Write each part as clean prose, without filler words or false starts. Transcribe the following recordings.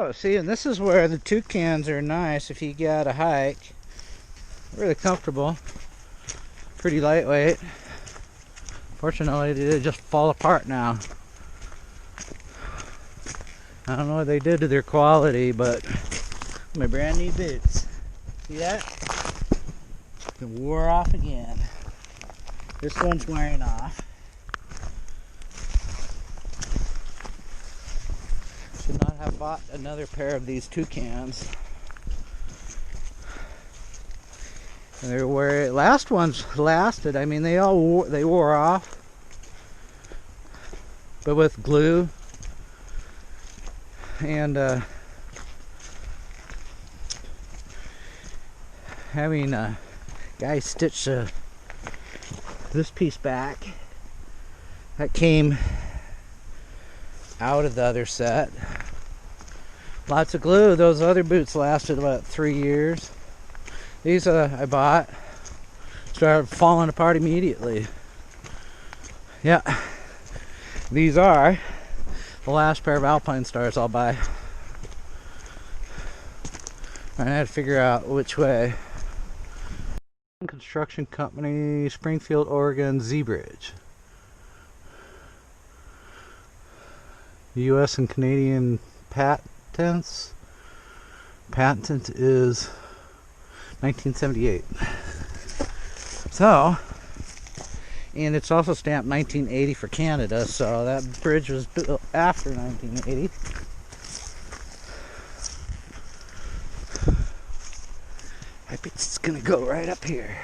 Oh, see, and this is where the Toucans are nice if you got a hike. Really comfortable. Pretty lightweight. Fortunately, they just fall apart now. I don't know what they did to their quality, but my brand new boots. See that? They wore off again. This one's wearing off. Should not have bought another pair of these Toucans. And they were last ones lasted. I mean, they wore off, but with glue and having a guy stitch this piece back that came out of the other set. Lots of glue. Those other boots lasted about 3 years. These I bought started falling apart immediately. Yeah, these are the last pair of Alpinestars I'll buy. I had to figure out which way. Construction Company, Springfield, Oregon, Z-Bridge. U.S. and Canadian patents. Patent is 1978. So, and it's also stamped 1980 for Canada, so that bridge was built after 1980. I bet it's gonna go right up here.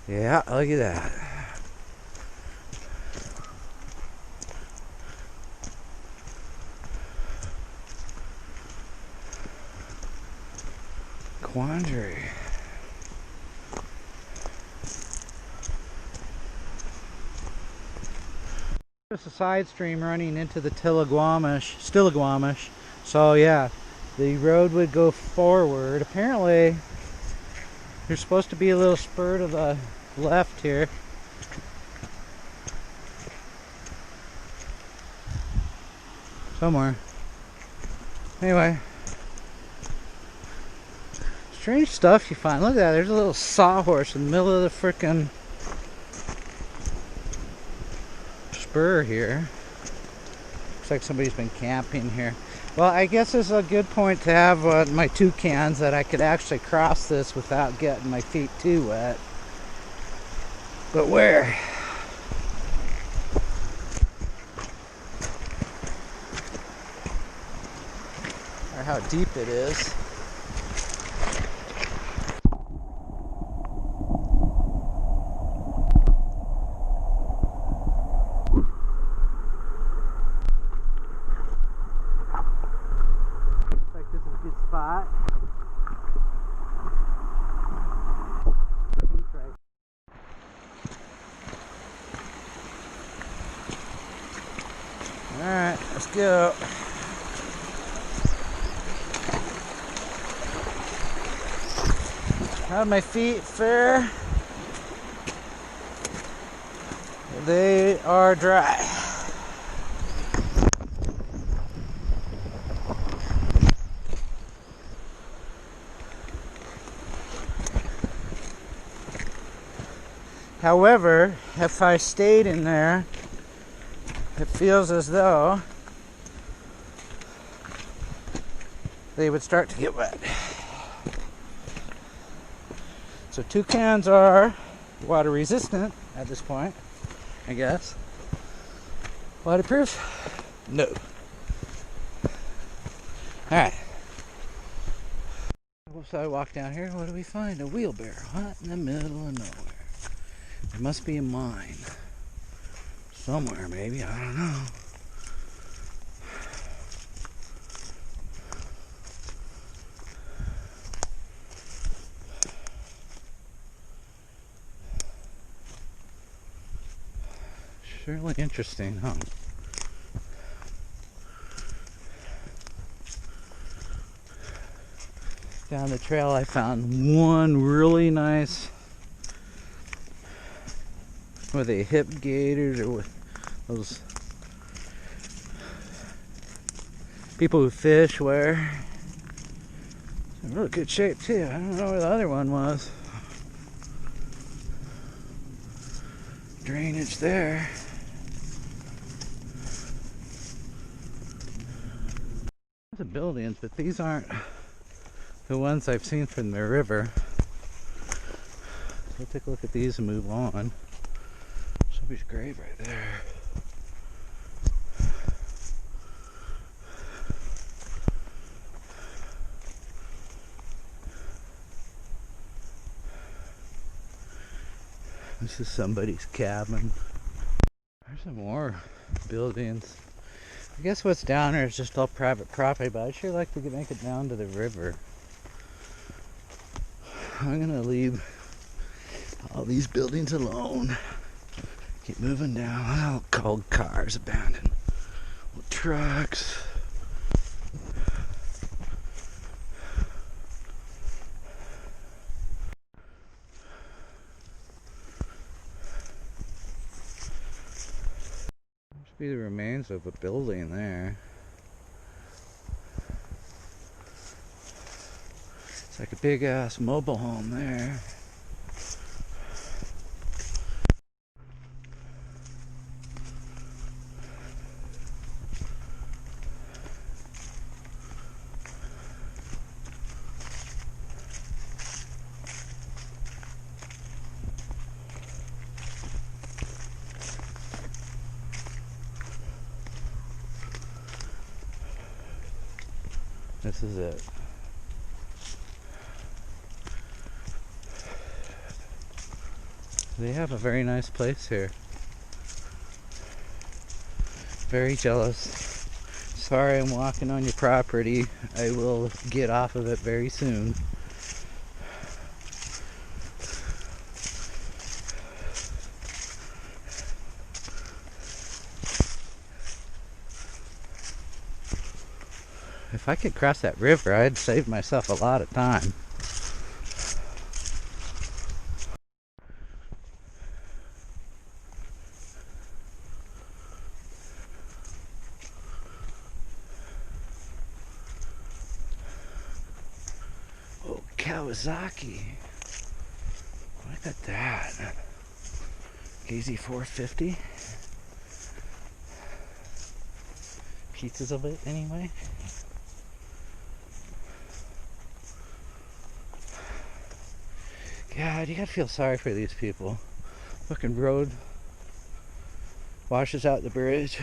Yeah, look at that. Quandary. There's a side stream running into the Stillaguamish. So yeah, the road would go forward. Apparently, there's supposed to be a little spur to the left here. Somewhere. Anyway. Strange stuff you find. Look at that. There's a little sawhorse in the middle of the frickin' spur here. Looks like somebody's been camping here. Well, I guess it's a good point to have my Toucans that I could actually cross this without getting my feet too wet. But where? Or how deep it is. Spot. Alright, let's go. How'd my feet fare? They are dry. However, if I stayed in there, it feels as though they would start to get wet. So Toucans are water resistant at this point, I guess. Waterproof? No. Alright. So I walk down here, what do we find? A wheelbarrow, huh? In the middle of nowhere. There must be a mine. Somewhere, maybe. I don't know. Surely interesting, huh? Down the trail I found one really nice Were they hip gaiters or with those people who fish wear? In really good shape too. I don't know where the other one was. Drainage there. The buildings, but these aren't the ones I've seen from the river. So we'll take a look at these and move on. Somebody's grave right there. This is somebody's cabin. There's some more buildings. I guess what's down there is just all private property, but I'd sure like to make it down to the river. I'm gonna leave all these buildings alone. Keep moving down. All cold cars, abandoned trucks. Must be the remains of a building there. It's like a big ass mobile home there. This is it. They have a very nice place here. Very jealous. Sorry I'm walking on your property. I will get off of it very soon. If I could cross that river, I'd save myself a lot of time. Oh, Kawasaki. Look at that. KZ 450. Pieces of it, anyway. God, you gotta feel sorry for these people. Fucking road washes out the bridge.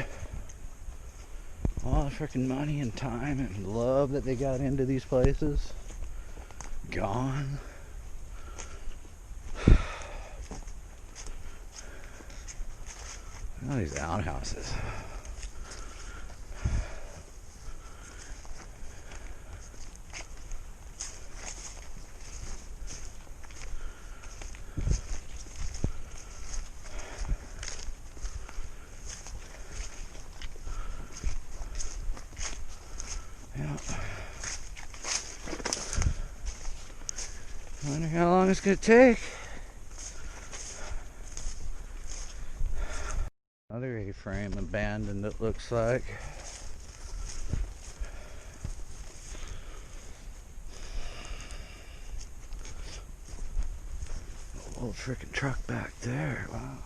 All the freaking money and time and love that they got into these places. Gone. All these outhouses. I wonder how long it's gonna take. Another A-frame abandoned, it looks like. Old freaking truck back there. Wow.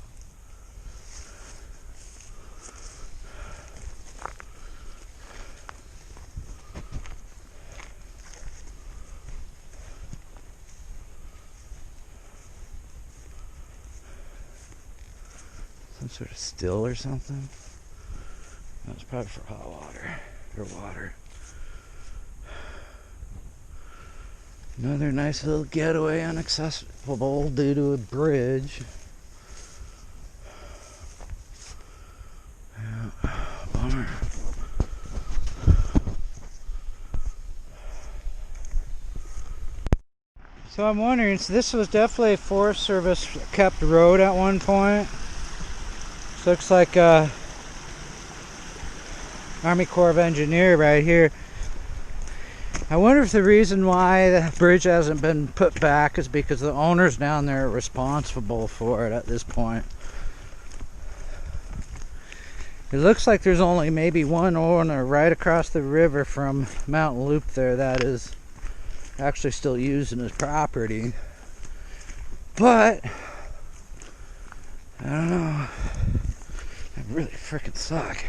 Some sort of still or something. That's probably for hot water or water. Another nice little getaway, inaccessible due to a bridge. Yeah, bummer. So I'm wondering, so this was definitely a Forest Service kept road at one point. This looks like Army Corps of Engineer right here. I wonder if the reason why the bridge hasn't been put back is because the owners down there are responsible for it at this point. It looks like there's only maybe one owner right across the river from Mountain Loop there that is actually still using his property. But I don't know. I really freaking suck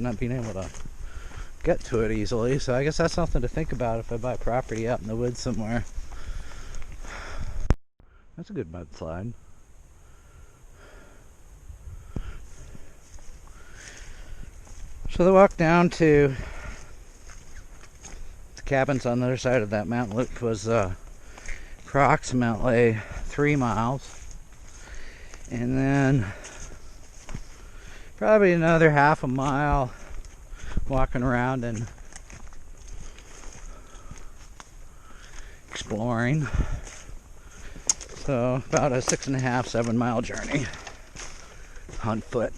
not being able to get to it easily. So I guess that's something to think about if I buy property out in the woods somewhere. That's a good mudslide. So the walk down to the cabins on the other side of that mountain loop was approximately 3 miles. And then probably another half a mile walking around and exploring. So about a 6.5, 7 mile journey on foot.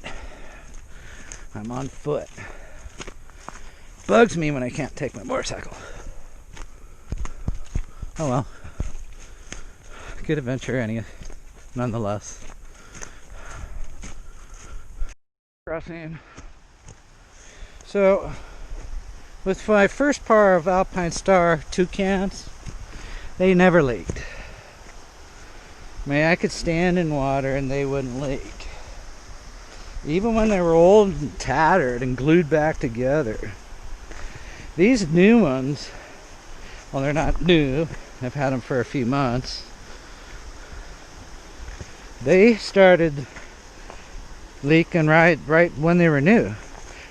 I'm on foot. Bugs me when I can't take my motorcycle. Oh well. Good adventure nonetheless. Crossing. So with my first pair of Alpinestars Toucans, they never leaked. I mean, I could stand in water and they wouldn't leak. Even when they were old and tattered and glued back together. These new ones, well, they're not new, I've had them for a few months. They started leaking right when they were new.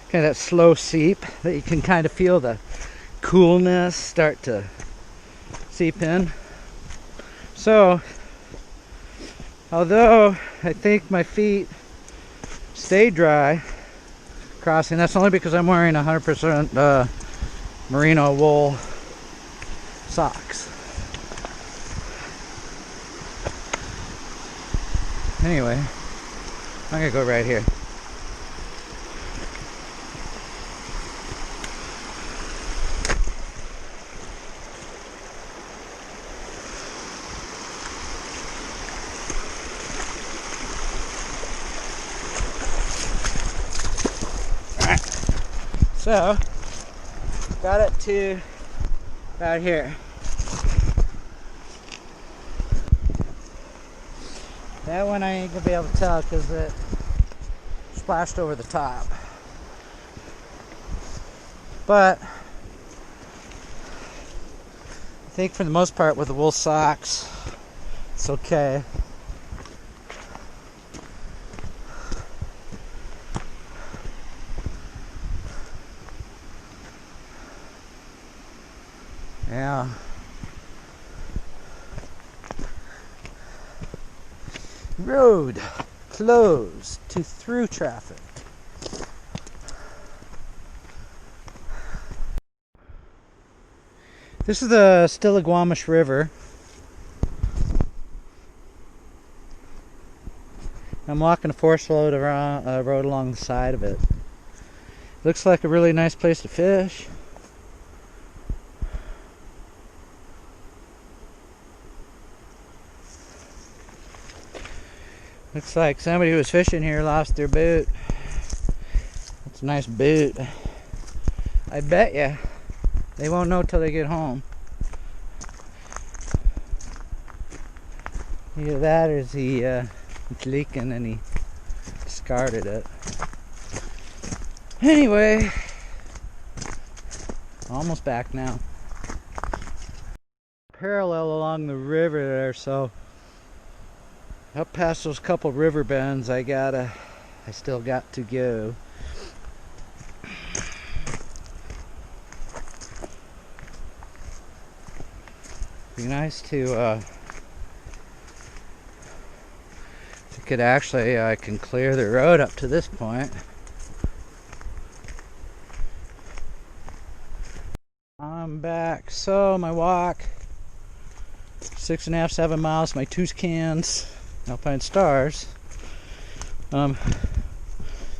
Kind of that slow seep that you can kind of feel the coolness start to seep in. So, although I think my feet stay dry crossing, that's only because I'm wearing 100% merino wool socks. Anyway, I'm gonna go right here. So, got it to about here. That one I ain't gonna be able to tell because it splashed over the top. But I think for the most part with the wool socks, it's okay. Yeah. Road closed to through traffic. This is the Stillaguamish River. I'm walking a forest road along the side of it. Looks like a really nice place to fish. Looks like somebody who was fishing here lost their boot. That's a nice boot. I bet ya they won't know till they get home. Either that or it's leaking and he discarded it. Anyway, almost back now. Parallel along the river there, so up past those couple river bends, I still got to go. Be nice to if it could actually, I can clear the road up to this point. I'm back. So my walk, 6.5, 7 miles. My Toucans, Alpinestars.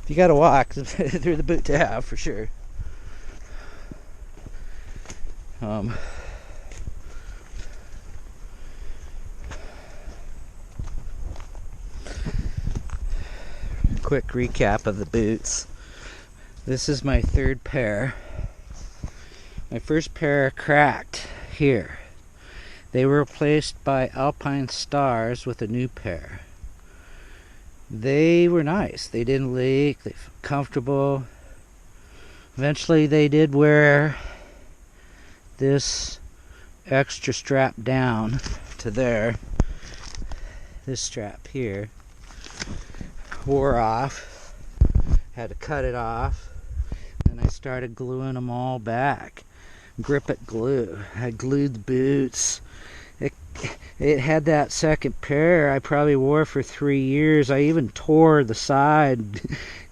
You gotta walk, they're the boot to have for sure. quick recap of the boots. This is my third pair. My first pair cracked here. They were replaced by Alpinestars with a new pair. They were nice. They didn't leak. They felt comfortable. Eventually they did wear this extra strap down to there. This strap here wore off. Had to cut it off. And I started gluing them all back. Grip It glue. I glued the boots. It had that second pair I probably wore for 3 years. I even tore the side,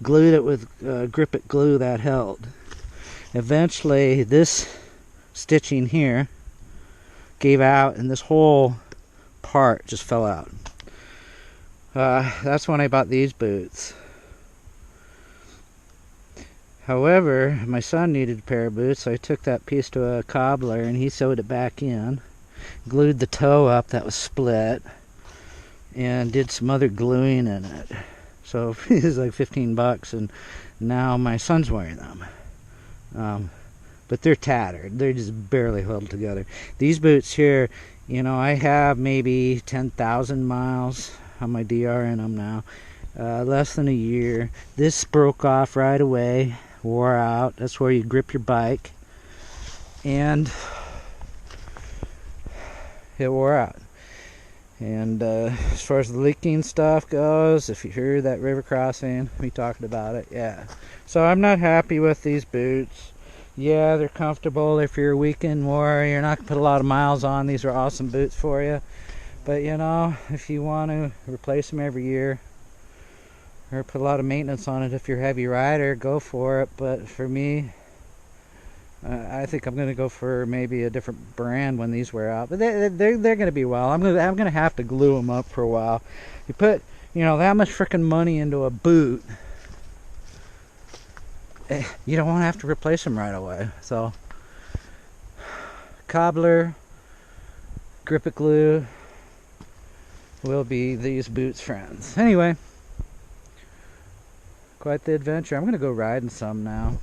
glued it with Grip It glue that held. Eventually this stitching here gave out and this whole part just fell out. That's when I bought these boots. However, my son needed a pair of boots, so I took that piece to a cobbler and he sewed it back in. Glued the toe up that was split and did some other gluing in it. So it was like $15, and now my son's wearing them. But they're tattered. They're just barely held together. These boots here, you know, I have maybe 10,000 miles on my DR in them now. Less than a year. This broke off right away, wore out. That's where you grip your bike. And it wore out. And as far as the leaking stuff goes, if you hear that river crossing, we talked about it, yeah. So I'm not happy with these boots. Yeah, they're comfortable if you're a weekend warrior. You're not going to put a lot of miles on. These are awesome boots for you. But you know, if you want to replace them every year, or put a lot of maintenance on it if you're a heavy rider, go for it. But for me, I think I'm going to go for maybe a different brand when these wear out. But they're going to be well. I'm going to have to glue them up for a while. You put, you know, that much freaking money into a boot, you don't want to have to replace them right away. So cobbler, Grip It glue will be these boots' friends. Anyway, quite the adventure. I'm going to go riding some now.